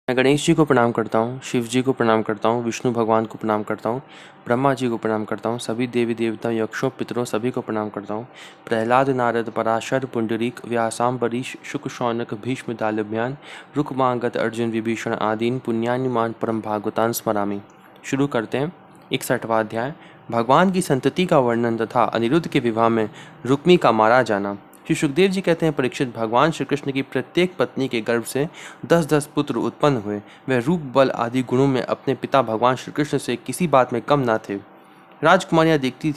मैं गणेश जी को प्रणाम करता हूँ, शिव जी को प्रणाम करता हूँ, विष्णु भगवान को प्रणाम करता हूँ, ब्रह्मा जी को प्रणाम करता हूँ, सभी देवी देवता यक्षों पितरों सभी को प्रणाम करता हूँ। प्रहलाद नारद पराशर पुंडरीक व्यासाम्बरीश शुक शौनक भीष्म दालभ्यान रुक्मांगद अर्जुन विभीषण आदीन पुण्यानिमान परम भागवतान स्मरामि। शुरू करते हैं 61वां अध्याय। भगवान की संतति का वर्णन तथा अनिरुद्ध के विवाह में रुक्मी का मारा जाना। श्री सुखदेव जी कहते हैं, परीक्षित, भगवान श्री कृष्ण की प्रत्येक पत्नी के गर्भ से 10-10 पुत्र उत्पन्न हुए। वह रूप बल आदि गुणों में अपने पिता भगवान श्री कृष्ण से किसी बात में कम न थे। राजकुमारियां देखती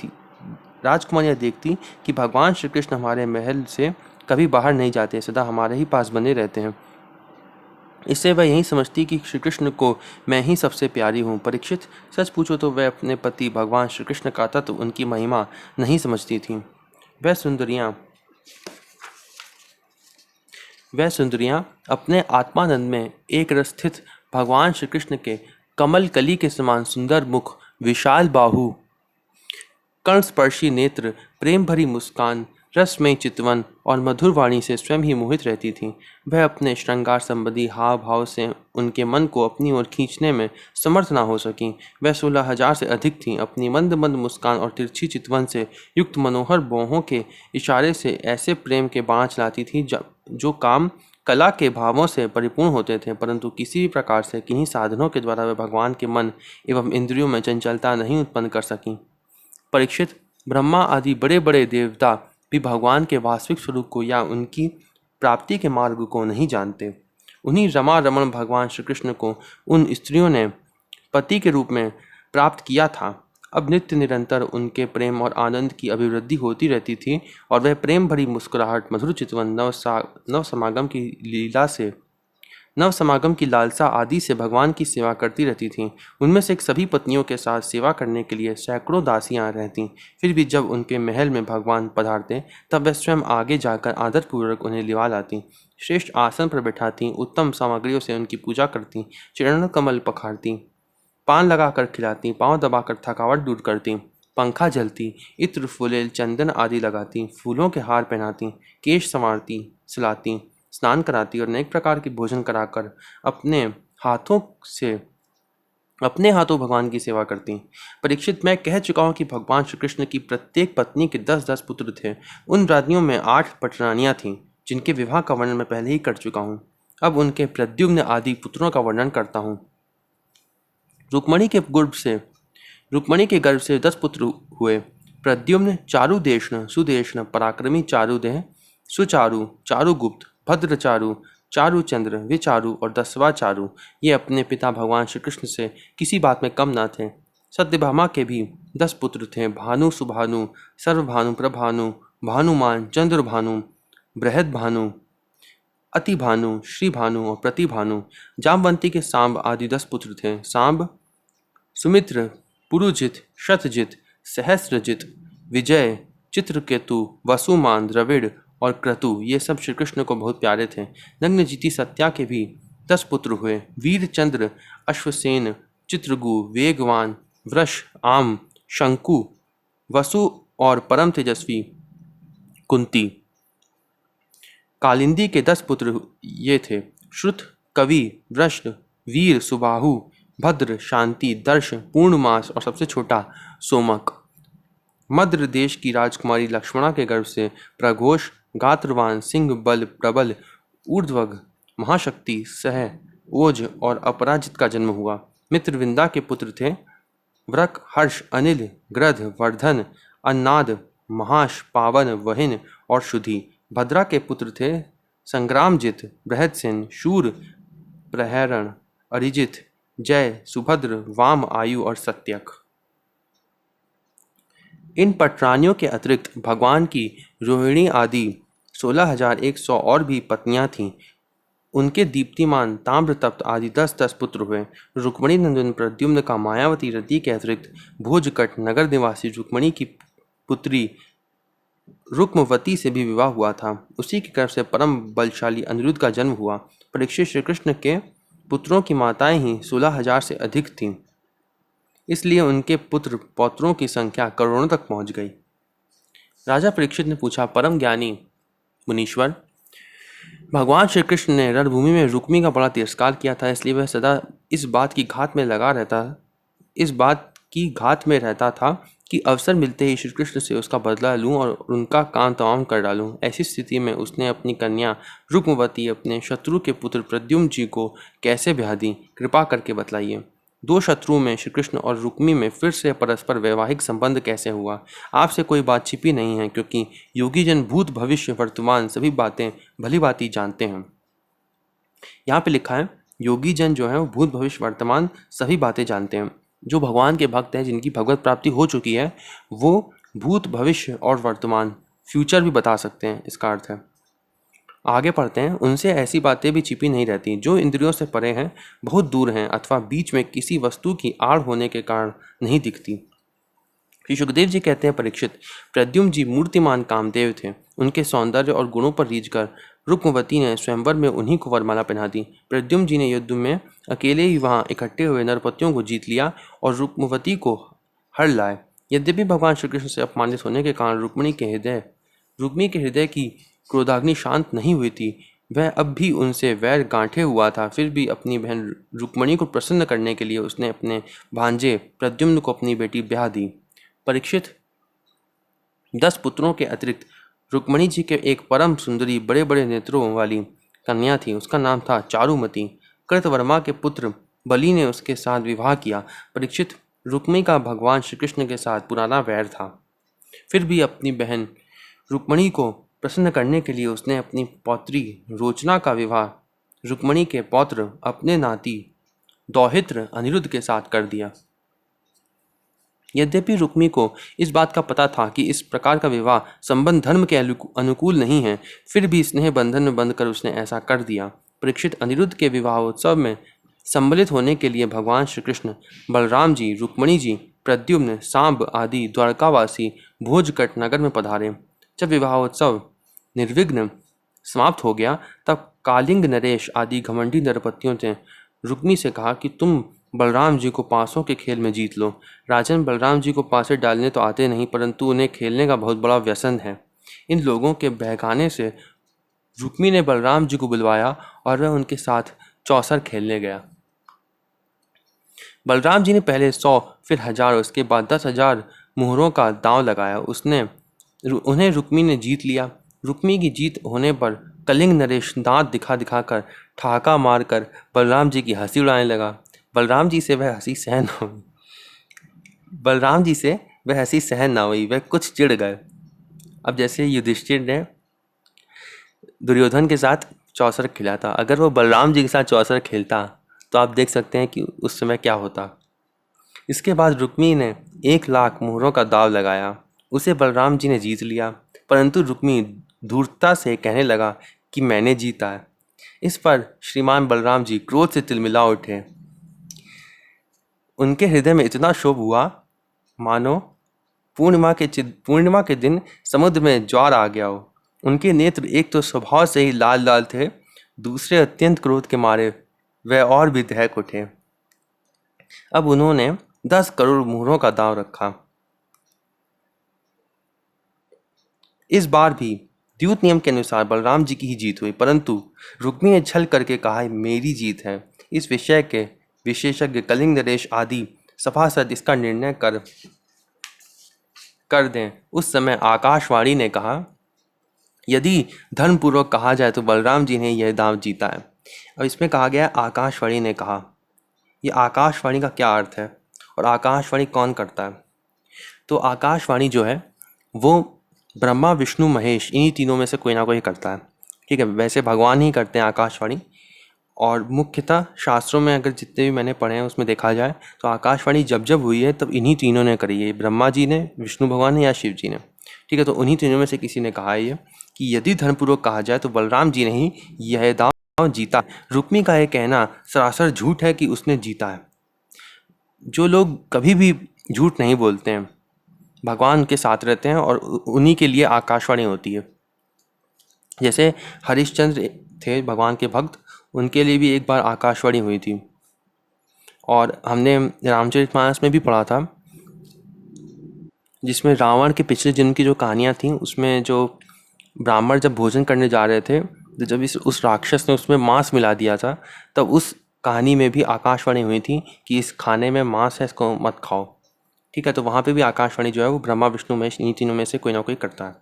कि भगवान श्री कृष्ण हमारे महल से कभी बाहर नहीं जाते, सदा हमारे ही पास बने रहते हैं। इससे वह यही समझती कि श्री कृष्ण को मैं ही सबसे प्यारी हूँ। परीक्षित, सच पूछो तो वह अपने पति भगवान श्री कृष्ण का तत्व, उनकी महिमा नहीं समझती थी। वह सुंदरियां अपने आत्मानंद में एक रस स्थित भगवान श्री कृष्ण के कमल कली के समान सुंदर मुख, विशाल बाहु, कर्णस्पर्शी नेत्र, प्रेम भरी मुस्कान, रसमय चितवन और मधुर वाणी से स्वयं ही मोहित रहती थीं। वह अपने श्रृंगार संबंधी हाव भाव से उनके मन को अपनी ओर खींचने में समर्थ न हो सकीं। वह 16,000 से अधिक थीं। अपनी मंद मंद मुस्कान और तिरछी चितवन से युक्त मनोहर बाहों के इशारे से ऐसे प्रेम के बाण चलाती थी जो काम कला के भावों से परिपूर्ण होते थे, परंतु किसी भी प्रकार से किन्हीं साधनों के द्वारा वह भगवान के मन एवं इंद्रियों में चंचलता नहीं उत्पन्न कर सकी। परीक्षित, ब्रह्मा आदि बड़े बड़े देवता भी भगवान के वास्तविक स्वरूप को या उनकी प्राप्ति के मार्ग को नहीं जानते। उन्हीं रमा रमण भगवान श्री कृष्ण को उन स्त्रियों ने पति के रूप में प्राप्त किया था। अब नित्य निरंतर उनके प्रेम और आनंद की अभिवृद्धि होती रहती थी और वह प्रेम भरी मुस्कुराहट, मधुर चितवन, नव समागम की लालसा आदि से भगवान की सेवा करती रहती थीं। उनमें से सभी पत्नियों के साथ सेवा करने के लिए सैकड़ों दासियां रहतीं। फिर भी जब उनके महल में भगवान पधारते तब वह स्वयं आगे जाकर आदरपूर्वक उन्हें लिवा लातीं, श्रेष्ठ आसन पर बैठातीं, उत्तम सामग्रियों से उनकी पूजा करतीं, चरण कमल पखारतीं, पान लगाकर खिलातीं, पांव दबाकर थकावट दूर करतीं, पंखा जलती, इत्र फुलेल चंदन आदि लगातीं, फूलों के हार पहनातीं, केश संवारती, सिलातीं, स्नान कराती और अनेक प्रकार की भोजन कराकर अपने हाथों भगवान की सेवा करती। परीक्षित, मैं कह चुका हूँ कि भगवान श्री कृष्ण की प्रत्येक पत्नी के 10-10 पुत्र थे। उन राज्यों में 8 पटरानियां थीं, जिनके विवाह का वर्णन मैं पहले ही कर चुका हूँ। अब उनके प्रद्युम्न आदि पुत्रों का वर्णन करता हूँ। रुक्मणी के गर्भ से 10 पुत्र हुए। प्रद्युम्न, चारुदेशन, सुदेशन, पराक्रमी चारुदेह, सुचारु, चारुगुप्त, भद्रचारु, चारुचंद्र, विचारु और 10वां चारु। ये अपने पिता भगवान श्री कृष्ण से किसी बात में कम न थे। सत्यभामा के भी 10 पुत्र थे। भानु, सुभानु, सर्वभानु, प्रभानु, भानुमान, चंद्रभानु, बृहदभानु, अतिभानु, श्रीभानु और प्रतिभानु। जामवंती के सांब आदि 10 पुत्र थे। सांब, सुमित्र, पुरुजित, शतजित, सहस्रजित, विजय, चित्रकेतु, वसुमान, द्रविड़ और क्रतु, ये सब श्री कृष्ण को बहुत प्यारे थे। नग्नजिति सत्या के भी 10 पुत्र हुए। वीरचंद्र, अश्वसेन, चित्रगु, वेगवान, वृष, आम, शंकु, वसु और परम तेजस्वी कुंती। कालिंदी के 10 पुत्र ये थे: श्रुत, कवि, वृष्ण, वीर, सुबाहु, भद्र, शांति, दर्श, पूर्णमास और सबसे छोटा सोमक। मद्र देश की राजकुमारी लक्ष्मणा के गर्भ से प्रघोष, गात्रवान, सिंह, बल, प्रबल, ऊर्ध्वग, महाशक्ति, सह, ओज और अपराजित का जन्म हुआ। मित्रविंदा के पुत्र थे व्रक, हर्ष, अनिल, ग्रध, वर्धन, अन्नाद, महाश, पावन, वहिन और शुद्धि। भद्रा के पुत्र थे संग्रामजित, बृहदसेन, शूर, प्रहरण, अरिजित, जय, सुभद्र, वाम, आयु और सत्यक। इन पटरानियों के अतिरिक्त भगवान की रोहिणी आदि 16,100 और भी पत्नियां थीं। उनके दीप्तिमान, ताम्रतप्त आदि 10-10 पुत्र हुए। रुक्मणी नंदन प्रद्युम्न का मायावती रति के अतिरिक्त भोजकट नगर निवासी रुक्मणी की पुत्री रुक्मवती से भी विवाह हुआ था। उसी के गर्भ से परम बलशाली अनिरुद्ध का जन्म हुआ। परीक्षित, श्री कृष्ण के पुत्रों की माताएं ही 16,000 से अधिक थीं, इसलिए उनके पुत्र पौत्रों की संख्या करोड़ों तक पहुंच गई। राजा परीक्षित ने पूछा, परम ज्ञानी मुनीश्वर, भगवान श्री कृष्ण ने रणभूमि में रुक्मी का बड़ा तिरस्कार किया था, इसलिए वह सदा इस बात की घात में रहता था कि अवसर मिलते ही श्री कृष्ण से उसका बदला लूं और उनका काम तमाम कर डालूं। ऐसी स्थिति में उसने अपनी कन्या रुक्मवती अपने शत्रु के पुत्र प्रद्युम्न जी को कैसे ब्याह दी, कृपा करके बतलाइए। दो शत्रुओं में श्री कृष्ण और रुक्मी में फिर से परस्पर वैवाहिक संबंध कैसे हुआ? आपसे कोई बात छिपी नहीं है, क्योंकि योगी जन भूत भविष्य वर्तमान सभी बातें भली भांति जानते हैं। यहाँ पे लिखा है योगी जन जो है वो भूत भविष्य वर्तमान सभी बातें जानते हैं। जो भगवान के भक्त हैं, जिनकी भगवत प्राप्ति हो चुकी है, वो भूत भविष्य और वर्तमान फ्यूचर भी बता सकते हैं, इसका अर्थ है। आगे पढ़ते हैं, उनसे ऐसी बातें भी छिपी नहीं रहती जो इंद्रियों से परे हैं, बहुत दूर हैं अथवा बीच में किसी वस्तु की आड़ होने के कारण नहीं दिखती। श्री सुखदेव जी कहते हैं, परीक्षित, प्रद्युम्न जी मूर्तिमान कामदेव थे। उनके सौंदर्य और गुणों पर रीझकर रुक्मवती ने स्वयंवर में उन्हीं को वरमाला पहना दी। प्रद्युम्न जी ने युद्ध में अकेले ही वहां इकट्ठे हुए नरपतियों को जीत लिया और रुक्मवती को हर लाए। यद्यपि भगवान श्री कृष्ण से अपमानित होने के कारण रुक्मी के हृदय की क्रोधाग्नि शांत नहीं हुई थी। वह अब भी उनसे वैर गांठे हुआ था, फिर भी अपनी बहन रुक्मणी को प्रसन्न करने के लिए उसने अपने भांजे प्रद्युम्न को अपनी बेटी ब्याह दी। परीक्षित, 10 पुत्रों के अतिरिक्त रुक्मणी जी के एक परम सुंदरी बड़े बड़े नेत्रों वाली कन्या थी। उसका नाम था चारुमती। कृतवर्मा के पुत्र बलि ने उसके साथ विवाह किया। परीक्षित, रुक्मी का भगवान श्री कृष्ण के साथ पुराना वैर था, फिर भी अपनी बहन रुक्मणी को प्रसन्न करने के लिए उसने अपनी पौत्री रोचना का विवाह रुक्मणी के पौत्र अपने नाती दौहित्र अनिरुद्ध के साथ कर दिया। यद्यपि रुक्मी को इस बात का पता था कि इस प्रकार का विवाह संबंध धर्म के अनुकूल नहीं है, फिर भी स्नेह बंधन में बंधकर उसने ऐसा कर दिया। परीक्षित, अनिरुद्ध के विवाहोत्सव में सम्मिलित होने के लिए भगवान श्री कृष्ण, बलराम जी, रुक्मणी जी, प्रद्युम्न, सांब आदि द्वारकावासी भोजकट नगर में पधारे। जब विवाहोत्सव निर्विघ्न समाप्त हो गया, तब कालिंग नरेश आदि घमंडी नरपतियों ने रुक्मी से कहा कि तुम बलराम जी को पासों के खेल में जीत लो। राजन, बलराम जी को पासे डालने तो आते नहीं, परंतु उन्हें खेलने का बहुत बड़ा व्यसन है। इन लोगों के बहकाने से रुक्मी ने बलराम जी को बुलवाया और वह उनके साथ चौसर खेलने गया। बलराम जी ने पहले 100, फिर 1000, उसके बाद 10,000 मुहरों का दांव लगाया। उन्हें रुक्मी ने जीत लिया। रुक्मी की जीत होने पर कलिंग नरेश दांत दिखा दिखाकर ठहाका मारकर बलराम जी की हंसी उड़ाने लगा। बलराम जी से वह हंसी सहन ना हुई। वह कुछ चिढ़ गए। अब जैसे युधिष्ठिर ने दुर्योधन के साथ चौसर खेला था, अगर वो बलराम जी के साथ चौसर खेलता तो आप देख सकते हैं कि उस समय क्या होता। इसके बाद रुक्मी ने 1,00,000 मुहरों का दाव लगाया। उसे बलराम जी ने जीत लिया, परंतु रुक्मी धूर्तता से कहने लगा कि मैंने जीता है। इस पर श्रीमान बलराम जी क्रोध से तिलमिला उठे। उनके हृदय में इतना क्षोभ हुआ मानो पूर्णिमा के दिन समुद्र में ज्वार आ गया हो। उनके नेत्र एक तो स्वभाव से ही लाल लाल थे, दूसरे अत्यंत क्रोध के मारे वह और भी दहक उठे। अब उन्होंने 10 करोड़ मुहरों का दांव रखा। इस बार भी द्यूत नियम के अनुसार बलराम जी की ही जीत हुई, परंतु रुक्मी ने छल करके कहा, मेरी जीत है। इस विषय के विशेषज्ञ कलिंग नरेश आदि सभासद इसका निर्णय कर दें। उस समय आकाशवाणी ने कहा, यदि धर्मपूर्वक कहा जाए तो बलराम जी ने यह दांव जीता है। अब इसमें कहा गया आकाशवाणी ने कहा। यह आकाशवाणी का क्या अर्थ है और आकाशवाणी कौन करता है? तो आकाशवाणी जो है वो ब्रह्मा, विष्णु, महेश, इन्हीं तीनों में से कोई ना कोई करता है। ठीक है, वैसे भगवान ही करते हैं आकाशवाणी, और मुख्यतः शास्त्रों में अगर जितने भी मैंने पढ़े हैं उसमें देखा जाए तो आकाशवाणी जब जब हुई है तब इन्हीं तीनों ने करी है, ब्रह्मा जी ने, विष्णु भगवान ने या शिव जी ने। ठीक है, तो उन्हीं तीनों में से किसी ने कहा है ये कि यदि धर्मपूर्वक कहा जाए तो बलराम जी ने ही यह दांव जीता। रुक्मी का यह कहना सरासर झूठ है कि उसने जीता है। जो लोग कभी भी झूठ नहीं बोलते हैं, भगवान के साथ रहते हैं और उन्हीं के लिए आकाशवाणी होती है। जैसे हरिश्चंद्र थे भगवान के भक्त, उनके लिए भी एक बार आकाशवाणी हुई थी। और हमने रामचरितमानस में भी पढ़ा था, जिसमें रावण के पिछले जन्म की जो कहानियाँ थीं, उसमें जो ब्राह्मण जब भोजन करने जा रहे थे तो जब इस उस राक्षस ने उसमें मांस मिला दिया था, तब उस कहानी में भी आकाशवाणी हुई थी कि इस खाने में मांस है, इसको मत खाओ। ठीक है, तो वहाँ पे भी आकाशवाणी जो है वो ब्रह्मा विष्णु महेश इन्हीं तीनों में से कोई ना कोई करता है।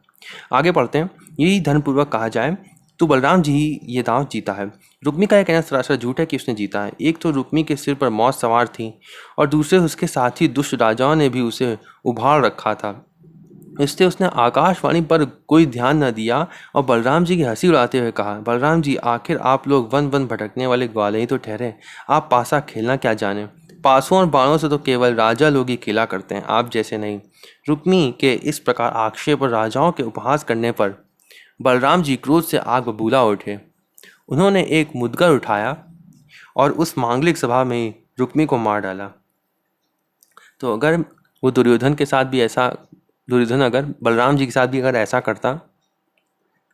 आगे पढ़ते हैं। यही धर्मपूर्वक कहा जाए तो बलराम जी ही ये दांव जीता है। रुक्मी का यह कहना सरासर झूठ है कि उसने जीता है। एक तो रुक्मी के सिर पर मौत सवार थी और दूसरे उसके साथी दुष्ट राजाओं ने भी उसे उभार रखा था, इसलिए उसने आकाशवाणी पर कोई ध्यान न दिया और बलराम जी की हंसी उड़ाते हुए कहा, बलराम जी, आखिर आप लोग वन वन भटकने वाले ग्वाले ही तो ठहरे, आप पासा खेलना क्या जाने। पासों और बाणों से तो केवल राजा लोग ही खेला करते हैं, आप जैसे नहीं। रुक्मी के इस प्रकार आक्षेप और राजाओं के उपहास करने पर बलराम जी क्रोध से आग बबूला उठे। उन्होंने एक मुदगर उठाया और उस मांगलिक सभा में ही रुक्मी को मार डाला। तो अगर वो दुर्योधन के साथ भी ऐसा, दुर्योधन अगर बलराम जी के साथ भी अगर ऐसा करता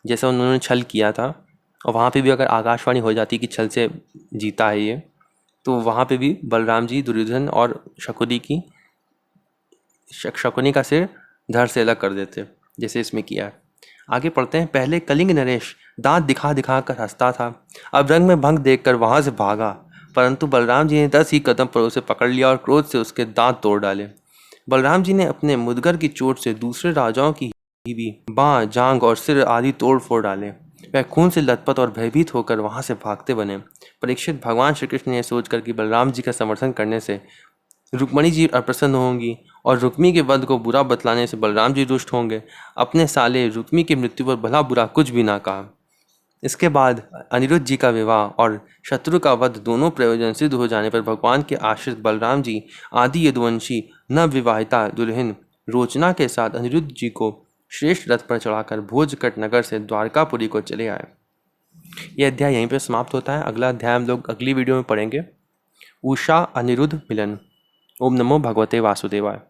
जैसा उन्होंने छल किया था, और वहाँ पे भी अगर आकाशवाणी हो जाती कि छल से जीता है ये, तो वहाँ पे भी बलराम जी दुर्योधन और शकुनी का सिर धड़ से अलग कर देते, जैसे इसमें किया है। आगे पढ़ते हैं। पहले कलिंग नरेश दांत दिखा दिखा कर हंसता था, अब रंग में भंग देखकर वहां से भागा, परंतु बलराम जी ने 10 ही कदम पर उसे पकड़ लिया और क्रोध से उसके दांत तोड़ डाले। बलराम जी ने अपने मुदगर की चोट से दूसरे राजाओं की भी बाँ, जांग और सिर आदि तोड़ फोड़ डाले। वह खून से लथपथ और भयभीत होकर वहां से भागते बने। परीक्षित, भगवान श्री कृष्ण ने सोचकर कि बलराम जी का समर्थन करने से रुक्मणी जी अप्रसन्न होंगी और रुक्मी के वध को बुरा बतलाने से बलराम जी रुष्ट होंगे, अपने साले रुक्मी की मृत्यु पर भला बुरा कुछ भी ना कहा। इसके बाद अनिरुद्ध जी का विवाह और शत्रु का वध दोनों प्रयोजन सिद्ध हो जाने पर भगवान के आश्रित बलराम जी आदि यदुवंशी नवविवाहिता दुल्हन रोचना के साथ अनिरुद्ध जी को श्रेष्ठ रथ पर चढ़ाकर भोजकट नगर से द्वारकापुरी को चले आए। यह अध्याय यहीं पर समाप्त होता है। अगला अध्याय हम लोग अगली वीडियो में पढ़ेंगे। उषा अनिरुद्ध मिलन। ओम नमो भगवते वासुदेवाय।